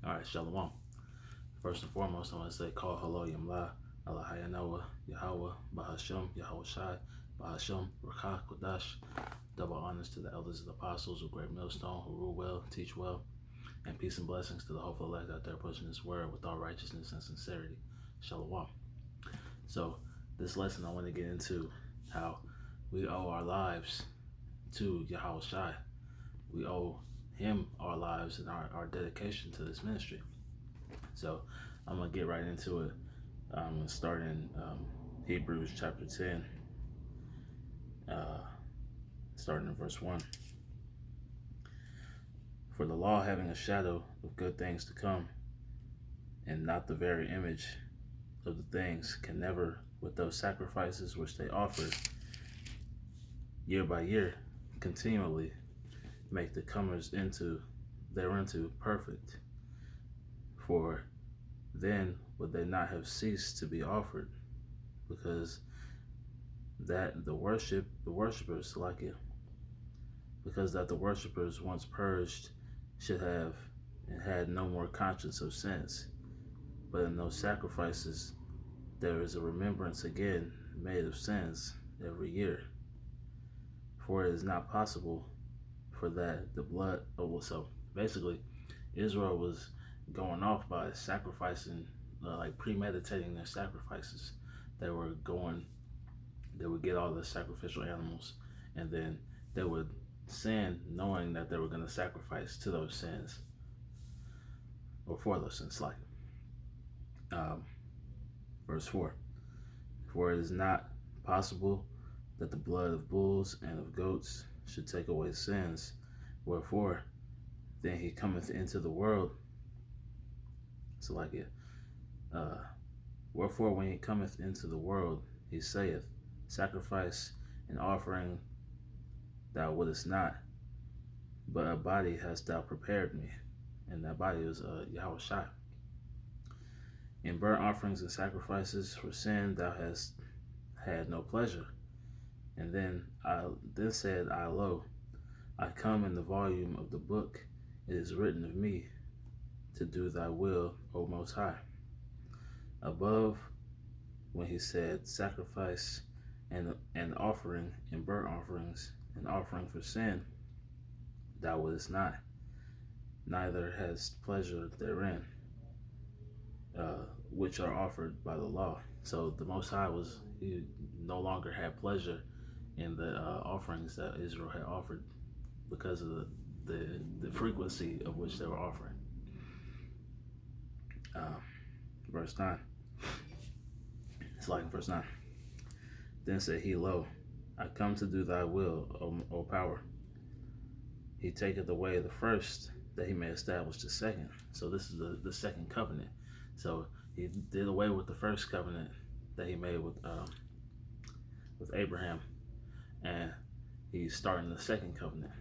All right, Shalom. First and foremost, I want to say, call hello, Yamla, Allahayanawa, Yahweh, Bahashem, Yahawashi, Bahashem, Rakah, Kodash. Double honors to the elders and apostles of Great Millstone who rule well, teach well, and peace and blessings to the hopeful elect out there pushing this word with all righteousness and sincerity. Shalom. So, this lesson I want to get into how we owe our lives to Yahawashi. We owe him our lives and our dedication to this ministry. So I'm going to get right into it. I'm going to start in Hebrews chapter 10, starting in verse 1. For the law having a shadow of good things to come, and not the very image of the things, can never, with those sacrifices which they offer year by year, continually make the comers thereinto perfect. For then would they not have ceased to be offered, because that the worshippers like it, because that the worshippers once purged should have and had no more conscience of sins. But in those sacrifices there is a remembrance again made of sins every year. For it is not possible for that the blood so basically Israel was going off by sacrificing, like premeditating their sacrifices. They would get all the sacrificial animals, and then they would sin knowing that they were going to sacrifice to those sins, or for those sins. Like verse 4, for it is not possible that the blood of bulls and of goats should take away sins. Wherefore then he cometh into the world. So like it, wherefore when he cometh into the world, he saith, sacrifice and offering thou wouldest not, but a body hast thou prepared me. And that body was Yahawashi. In burnt offerings and sacrifices for sin thou hast had no pleasure. And then said I, lo, I come in the volume of the book. It is written of me to do thy will, O Most High. Above, when he said sacrifice and offering and burnt offerings and offering for sin, thou wouldest not, neither hast pleasure therein, which are offered by the law. So the Most High he no longer had pleasure in the offerings that Israel had offered because of the frequency of which they were offering. Verse 9. It's like in verse 9. Then said he, lo, I come to do thy will, O power. He taketh away the first, that he may establish the second. So this is the second covenant. So he did away with the first covenant that he made with Abraham, and he's starting the second covenant.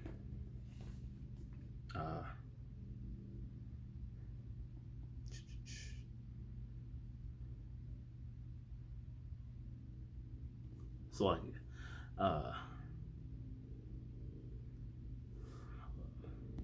So like